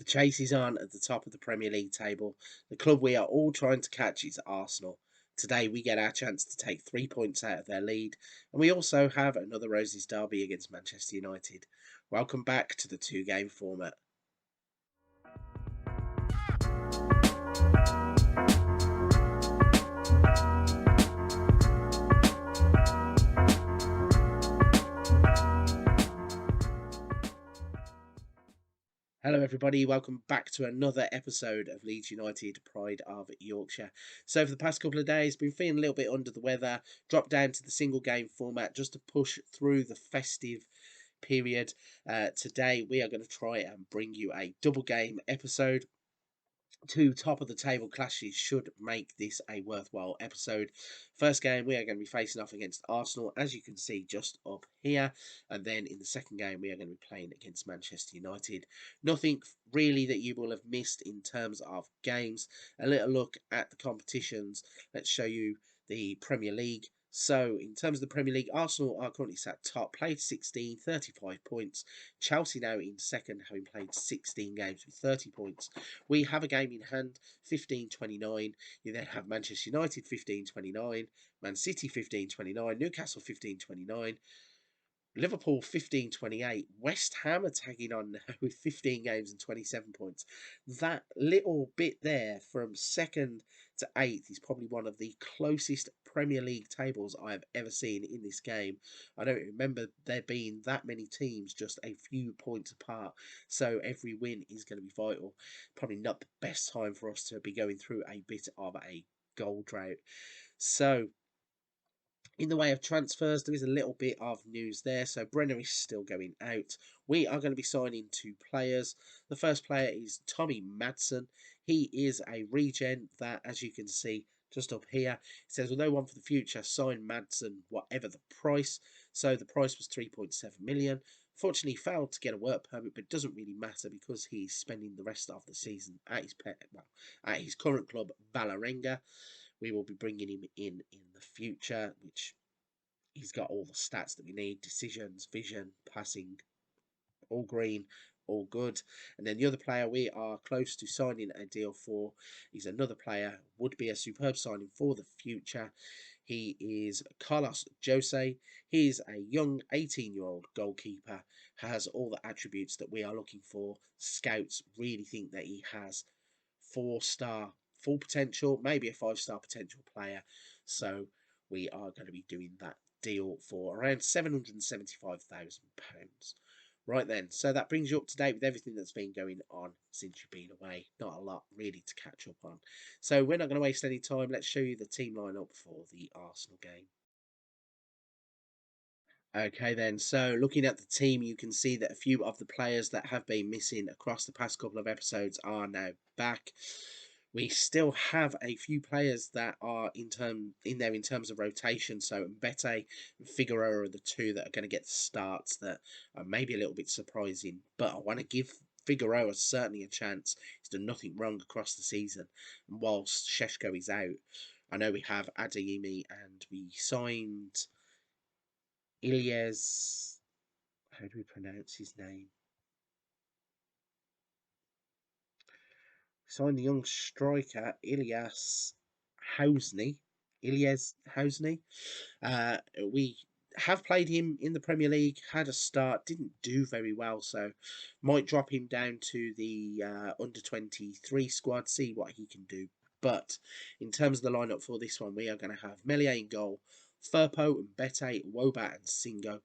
The chase is on at the top of the Premier League table. The club we are all trying to catch is Arsenal. Today we get our chance to take 3 points out of their lead, and we also have another Roses derby against Manchester United. Welcome back to the two-game format. Hello everybody, welcome back to another episode of Leeds United, Pride of Yorkshire. So for the past couple of days, been feeling a little bit under the weather, dropped down to the single game format just to push through the festive period. Today we are going to try and bring you a double game episode. Two top of the table clashes should make this a worthwhile episode. First game we are going to be facing off against Arsenal, as you can see just up here, and then in the second game we are going to be playing against Manchester United. Nothing really that you will have missed in terms of games. A little look at the competitions. Let's show you the Premier League. So, in terms of the Premier League, Arsenal are currently sat top, played 16, 35 points. Chelsea now in second, having played 16 games with 30 points. We have a game in hand, 15-29. You then have Manchester United 15-29, Man City 15-29, Newcastle 15-29. Liverpool 15-28. West Ham are tagging on now with 15 games and 27 points. That little bit there from second to eighth is probably one of the closest Premier League tables I have ever seen in this game. I don't remember there being that many teams just a few points apart. So every win is going to be vital. Probably not the best time for us to be going through a bit of a goal drought. So in the way of transfers, there is a little bit of news there. So Brenner is still going out. We are going to be signing two players. The first player is Tommy Madison. He is a regen that, as you can see just up here, it says, although one for the future, sign Madison whatever the price. So the price was 3.7 million. Fortunately, he failed to get a work permit, but it doesn't really matter because he's spending the rest of the season at his current club, Ballarenga. We will be bringing him in the future, which he's got all the stats that we need: decisions, vision, passing, all green, all good. And then the other player we are close to signing a deal for is another player, would be a superb signing for the future. He is Carlos Jose. He is a young 18-year-old goalkeeper, has all the attributes that we are looking for. Scouts really think that he has 4-star full potential, maybe a 5-star potential player. So we are going to be doing that deal for around £775,000. Right then, so that brings you up to date with everything that's been going on since you've been away. Not a lot really to catch up on. So we're not going to waste any time. Let's show you the team lineup for the Arsenal game. Okay then, so looking at the team, you can see that a few of the players that have been missing across the past couple of episodes are now back. We still have a few players that are in there in terms of rotation. So Mbete and Figueroa are the two that are going to get starts that are maybe a little bit surprising. But I want to give Figueroa certainly a chance. He's done nothing wrong across the season. And whilst Sheshko is out, I know we have Adeyemi and we signed Ilyes. How do we pronounce his name? Signed the young striker Ilyes Housney. Ilyes Housney. We have played him in the Premier League, had a start, didn't do very well, so might drop him down to the under 23 squad, see what he can do. But in terms of the lineup for this one, we are going to have Meslier in goal, Firpo and Bete, Wobat and Singo.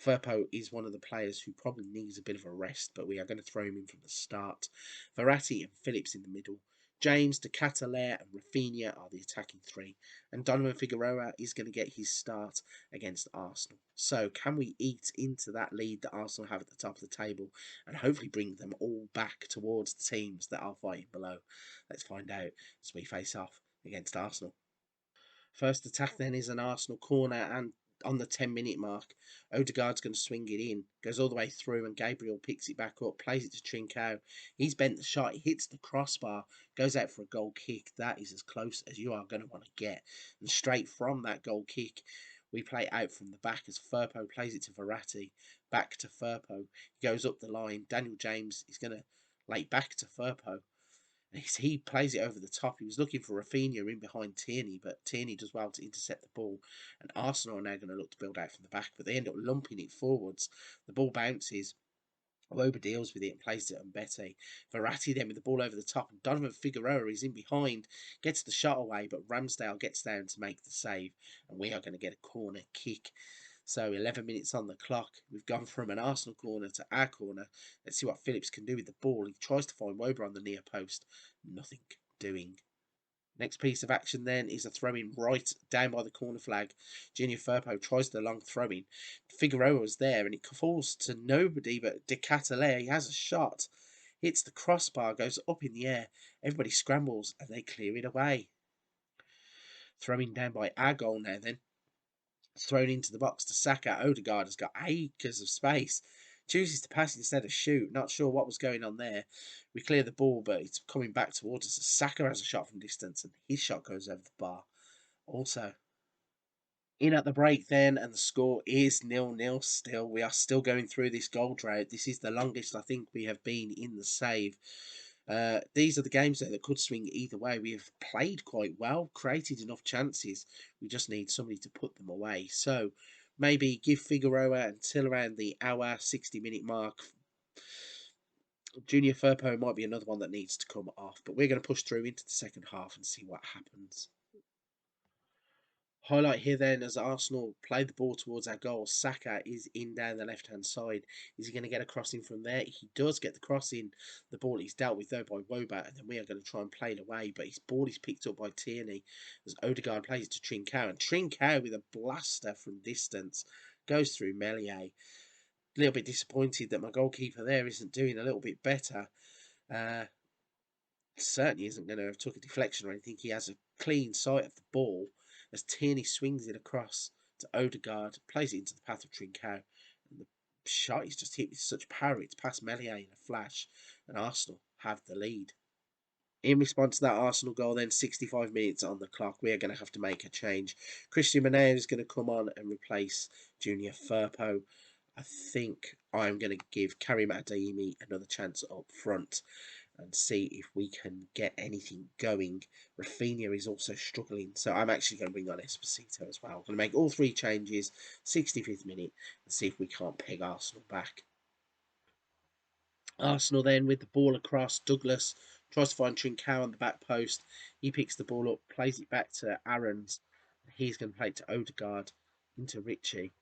Firpo is one of the players who probably needs a bit of a rest, but we are going to throw him in from the start. Verratti and Phillips in the middle. James, De Ketelaere and Rafinha are the attacking three. And Donovan Figueroa is going to get his start against Arsenal. So can we eat into that lead that Arsenal have at the top of the table and hopefully bring them all back towards the teams that are fighting below? Let's find out as we face off against Arsenal. First attack then is an Arsenal corner, and on the 10-minute mark, Odegaard's going to swing it in, goes all the way through, and Gabriel picks it back up, plays it to Trincao. He's bent the shot, it hits the crossbar, goes out for a goal kick. That is as close as you are going to want to get. And straight from that goal kick, we play out from the back as Firpo plays it to Verratti, back to Firpo. He goes up the line. Daniel James is going to Late back to Firpo. He plays it over the top. He was looking for Rafinha in behind Tierney, but Tierney does well to intercept the ball. And Arsenal are now going to look to build out from the back, but they end up lumping it forwards. The ball bounces. Woba deals with it and plays it on Betty. Verratti then with the ball over the top, and Donovan Figueroa is in behind, gets the shot away, but Ramsdale gets down to make the save, and we are going to get a corner kick. So 11 minutes on the clock. We've gone from an Arsenal corner to our corner. Let's see what Phillips can do with the ball. He tries to find Woba on the near post. Nothing doing. Next piece of action then is a throw-in right down by the corner flag. Junior Firpo tries the long throw-in. Figueroa was there and it falls to nobody but De Catalet. He has a shot. Hits the crossbar, goes up in the air. Everybody scrambles and they clear it away. Throwing down by our goal now then. Thrown into the box to Saka. Odegaard has got acres of space. Chooses to pass instead of shoot. Not sure what was going on there. We clear the ball, but it's coming back towards us. Saka has a shot from distance, and his shot goes over the bar. Also, in at the break then, and the score is 0-0 still. We are still going through this goal drought. This is the longest I think we have been in the save. These are the games that could swing either way. We have played quite well, created enough chances. We just need somebody to put them away. So maybe give Figueroa until around the hour, 60-minute mark. Junior Firpo might be another one that needs to come off. But we're going to push through into the second half and see what happens. Highlight here then as Arsenal play the ball towards our goal. Saka is in down the left-hand side. Is he going to get a crossing from there? He does get the crossing. The ball is dealt with though by Woba, and then we are going to try and play it away. But his ball is picked up by Tierney as Odegaard plays to Trincao. And Trincao with a blaster from distance goes through Meslier. A little bit disappointed that my goalkeeper there isn't doing a little bit better. Certainly isn't going to have took a deflection or anything. He has a clean sight of the ball as Tierney swings it across to Odegaard, plays it into the path of Trincao, and the shot is just hit with such power it's past Meslier in a flash, and Arsenal have the lead. In response to that Arsenal goal, then 65 minutes on the clock, we are going to have to make a change. Christian Manea is going to come on and replace Junior Firpo. I think I'm going to give Karim Adeyemi another chance up front and see if we can get anything going. Rafinha is also struggling, so I'm actually going to bring on Esposito as well. I'm going to make all three changes, 65th minute, and see if we can't peg Arsenal back. Arsenal then with the ball across. Douglas tries to find Trincao on the back post. He picks the ball up, plays it back to Aarons. He's going to play it to Odegaard, into Ritchie.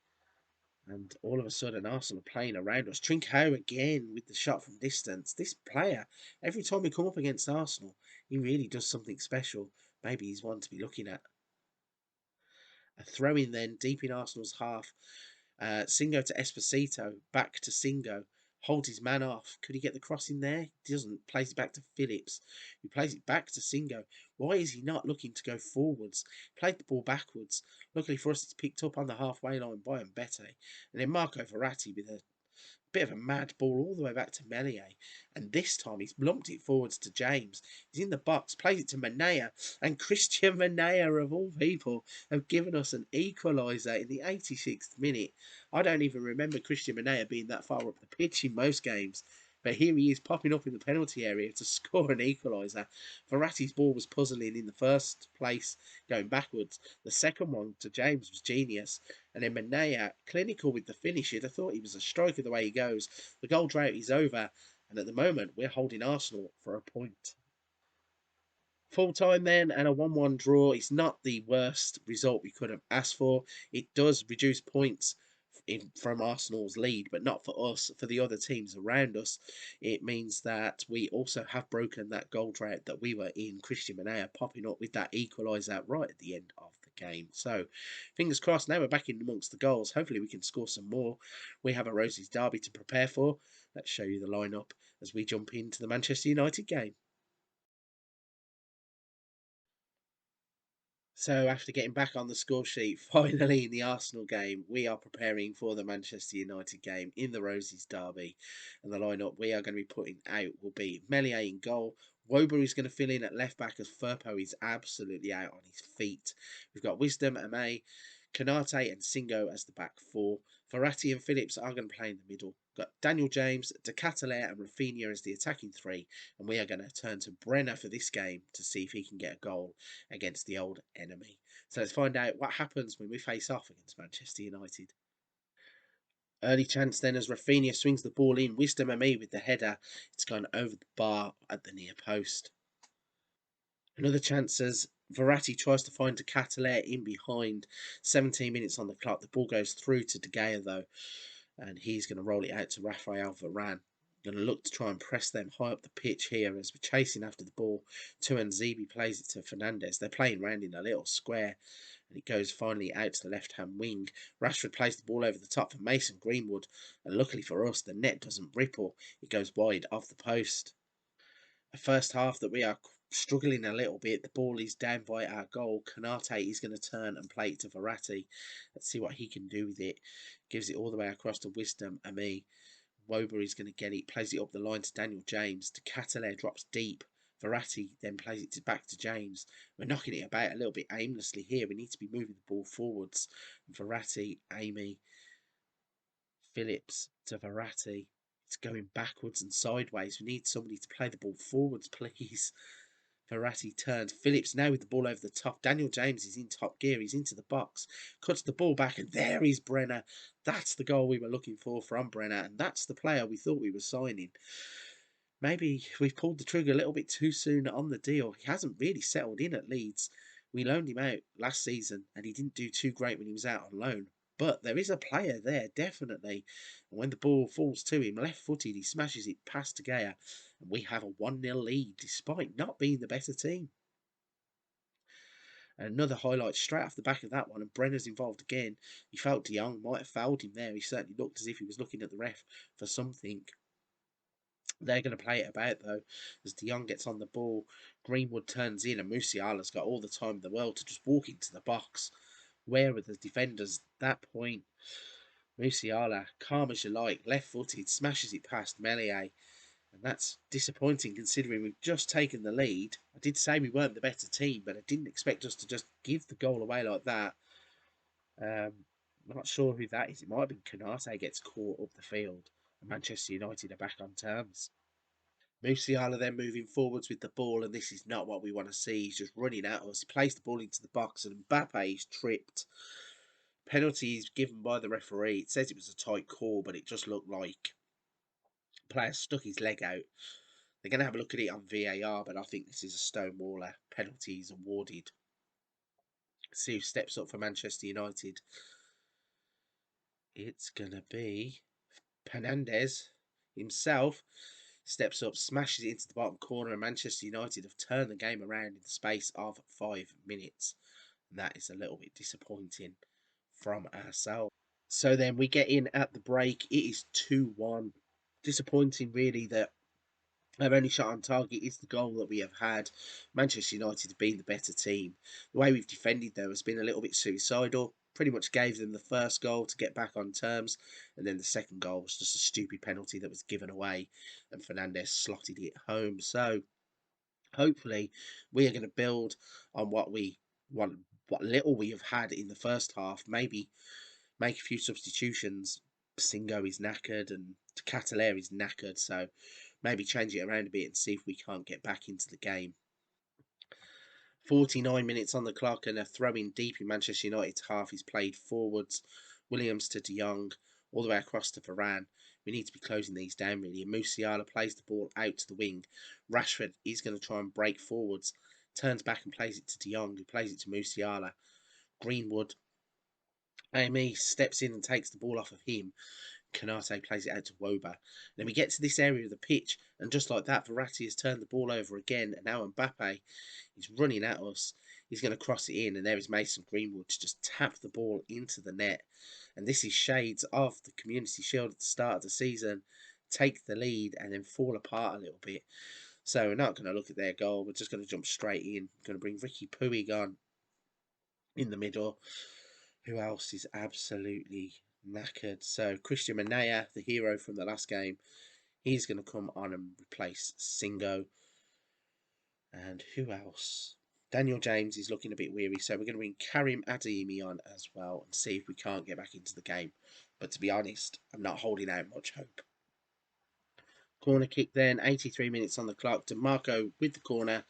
And all of a sudden, Arsenal are playing around us. Trincao again with the shot from distance. This player, every time we come up against Arsenal, he really does something special. Maybe he's one to be looking at. A throw in then, deep in Arsenal's half. Singo to Esposito, back to Singo. Holds his man off. Could he get the cross in there? He doesn't. Plays it back to Phillips, who plays it back to Singo. Why is he not looking to go forwards? Played the ball backwards. Luckily for us, it's picked up on the halfway line by Mbete. And then Marco Verratti with a bit of a mad ball all the way back to Meslier. And this time he's lumped it forwards to James. He's in the box, plays it to Manea. And Christian Manea, of all people, have given us an equaliser in the 86th minute. I don't even remember Christian Manea being that far up the pitch in most games. But here he is popping up in the penalty area to score an equaliser. Verratti's ball was puzzling in the first place, going backwards. The second one to James was genius. And then Manea, clinical with the finish. You'd have thought he was a striker the way he goes. The goal drought is over. And at the moment, we're holding Arsenal for a point. Full time then, and a 1-1 draw is not the worst result we could have asked for. It does reduce points from Arsenal's lead, but not for us, for the other teams around us. It means that we also have broken that goal drought that we were in. Christian Manea popping up with that equaliser right at the end of the game. So fingers crossed, now we're back in amongst the goals. Hopefully we can score some more. We have a Roses derby to prepare for. Let's show you the lineup as we jump into the Manchester United game. So after getting back on the score sheet, finally in the Arsenal game, we are preparing for the Manchester United game in the Roses derby. And the lineup we are going to be putting out will be Meslier in goal. Woba is going to fill in at left back as Firpo is absolutely out on his feet. We've got Wisdom, Ame, Kanate and Singo as the back four. Verratti and Phillips are going to play in the middle. Got Daniel James, De Ketelaere and Rafinha as the attacking three. And we are going to turn to Brenner for this game to see if he can get a goal against the old enemy. So let's find out what happens when we face off against Manchester United. Early chance then as Rafinha swings the ball in. Wisdom and me with the header. It's gone over the bar at the near post. Another chance as Verratti tries to find De Ketelaere in behind. 17 minutes on the clock. The ball goes through to De Gea though, and he's going to roll it out to Rafael Varane. Going to look to try and press them high up the pitch here as we're chasing after the ball. Tuanzebe plays it to Fernandes. They're playing round in a little square, and it goes finally out to the left-hand wing. Rashford plays the ball over the top for Mason Greenwood, and luckily for us, the net doesn't ripple. It goes wide off the post. A first half that we are struggling a little bit. The ball is down by our goal. Kanate is going to turn and play it to Verratti. Let's see what he can do with it. Gives it all the way across to Wisdom and me. Wober is going to get it, plays it up the line to Daniel James. De Ketelaere drops deep. Verratti then plays it back to James. We're knocking it about a little bit aimlessly here. We need to be moving the ball forwards. Verratti, Amy, Phillips to Verratti. It's going backwards and sideways. We need somebody to play the ball forwards, please. Verratti turns. Phillips now with the ball over the top. Daniel James is in top gear. He's into the box. Cuts the ball back, and there is Brenner. That's the goal we were looking for from Brenner, and that's the player we thought we were signing. Maybe we've pulled the trigger a little bit too soon on the deal. He hasn't really settled in at Leeds. We loaned him out last season, and he didn't do too great when he was out on loan. But there is a player there, definitely. And when the ball falls to him, left-footed, he smashes it past De Gea. And we have a 1-0 lead, despite not being the better team. And another highlight straight off the back of that one, and Brenner's involved again. He felt De Jong might have fouled him there. He certainly looked as if he was looking at the ref for something. They're going to play it about, though, as De Jong gets on the ball. Greenwood turns in, and Musiala's got all the time in the world to just walk into the box. Where are the defenders at that point? Musiala, calm as you like, left-footed, smashes it past Melier. And that's disappointing considering we've just taken the lead. I did say we weren't the better team, but I didn't expect us to just give the goal away like that. Not sure who that is. It might have been Kanate gets caught up the field. And Manchester United are back on terms. Musiala then moving forwards with the ball, and this is not what we want to see. He's just running at us. He plays the ball into the box, and Mbappe is tripped. Penalty is given by the referee. It says it was a tight call, but it just looked like the player stuck his leg out. They're going to have a look at it on VAR, but I think this is a stonewaller. Penalty is awarded. See who steps up for Manchester United. It's going to be Fernandes himself. Steps up, smashes it into the bottom corner, and Manchester United have turned the game around in the space of 5 minutes. And that is a little bit disappointing from ourselves. So then we get in at the break. It is 2-1. Disappointing, really, that our only shot on target is the goal that we have had. Manchester United have been the better team. The way we've defended, though, has been a little bit suicidal. Pretty much gave them the first goal to get back on terms, and then the second goal was just a stupid penalty that was given away, and Fernandes slotted it home. So hopefully we are going to build on what little we have had in the first half. Maybe make a few substitutions. Singo is knackered and Catalaire is knackered, so maybe change it around a bit and see if we can't get back into the game. 49 minutes on the clock, and a throw in deep in Manchester United's half is played forwards. Williams to De Jong, all the way across to Varane. We need to be closing these down, really. And Musiala plays the ball out to the wing. Rashford is going to try and break forwards. Turns back and plays it to De Jong, who plays it to Musiala. Greenwood, Amy steps in and takes the ball off of him. Kanate plays it out to Wober. Then we get to this area of the pitch, and just like that, Verratti has turned the ball over again, and now Mbappe is running at us. He's going to cross it in, and there is Mason Greenwood to just tap the ball into the net. And this is shades of the Community Shield at the start of the season. Take the lead and then fall apart a little bit. So we're not going to look at their goal. We're just going to jump straight in. We're going to bring Ricky Puig on in the middle. Who else is absolutely knackered? So Christian Manea, the hero from the last game, he's going to come on and replace Singo. And who else? Daniel James is looking a bit weary, so we're going to bring Karim Adeyemi on as well and see if we can't get back into the game. But to be honest, I'm not holding out much hope. Corner kick then, 83 minutes on the clock. DeMarco with the corner,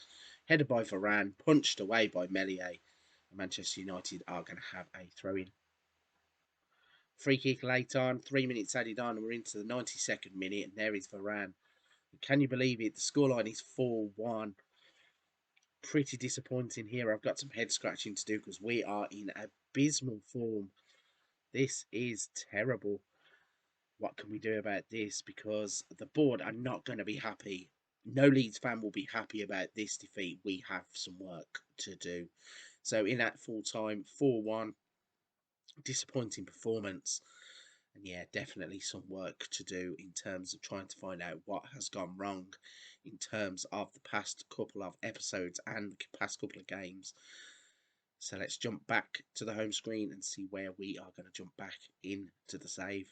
headed by Varane, punched away by Meslier. Manchester United are going to have a throw-in. Free kick late on, 3 minutes added on, and we're into the 92nd minute, and there is Varane. Can you believe it? The scoreline is 4-1. Pretty disappointing here. I've got some head scratching to do because we are in abysmal form. This is terrible. What can we do about this? Because the board are not going to be happy. No Leeds fan will be happy about this defeat. We have some work to do. So in at full time, 4-1. Disappointing performance. And yeah, definitely some work to do in terms of trying to find out what has gone wrong in terms of the past couple of episodes and the past couple of games. So let's jump back to the home screen and see where we are going to jump back into the save.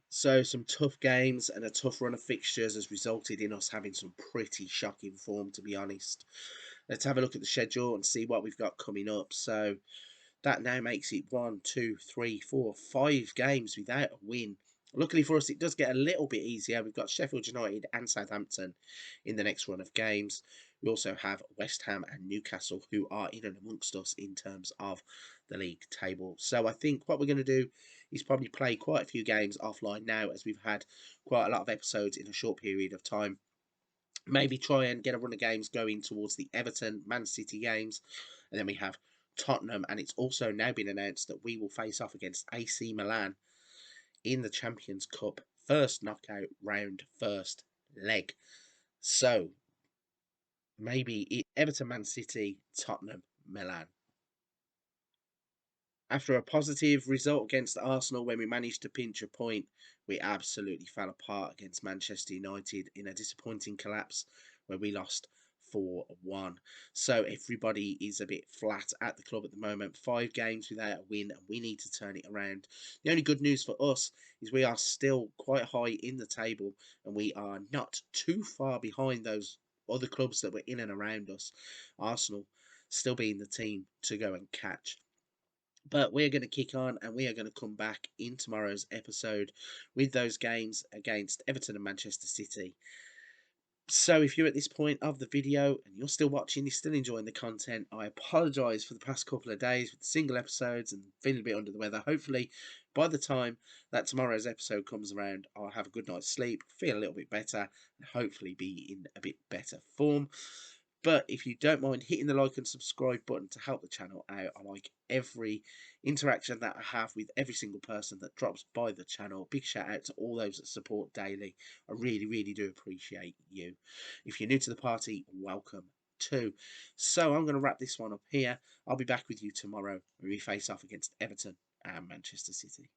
So some tough games and a tough run of fixtures has resulted in us having some pretty shocking form, to be honest. Let's have a look at the schedule and see what we've got coming up. So that now makes it 1, 2, 3, 4, 5 games without a win. Luckily for us, it does get a little bit easier. We've got Sheffield United and Southampton in the next run of games. We also have West Ham and Newcastle, who are in and amongst us in terms of the league table. So I think what we're going to do is probably play quite a few games offline now, as we've had quite a lot of episodes in a short period of time. Maybe try and get a run of games going towards the Everton, Man City games. And then we have Tottenham, and it's also now been announced that we will face off against AC Milan in the Champions Cup first knockout round, first leg. So maybe Everton, Man City, Tottenham, Milan. After a positive result against Arsenal when we managed to pinch a point, we absolutely fell apart against Manchester United in a disappointing collapse where we lost 4-1. So everybody is a bit flat at the club at the moment. 5 games without a win, and we need to turn it around. The only good news for us is we are still quite high in the table, and we are not too far behind those other clubs that were in and around us. Arsenal still being the team to go and catch. But we're going to kick on, and we are going to come back in tomorrow's episode with those games against Everton and Manchester City. So if you're at this point of the video and you're still watching, you're still enjoying the content, I apologise for the past couple of days with the single episodes and feeling a bit under the weather. Hopefully by the time that tomorrow's episode comes around, I'll have a good night's sleep, feel a little bit better, and hopefully be in a bit better form. But if you don't mind hitting the like and subscribe button to help the channel out, I like every interaction that I have with every single person that drops by the channel. Big shout out to all those that support daily. I really, really do appreciate you. If you're new to the party, welcome too. So I'm going to wrap this one up here. I'll be back with you tomorrow when we face off against Everton and Manchester City.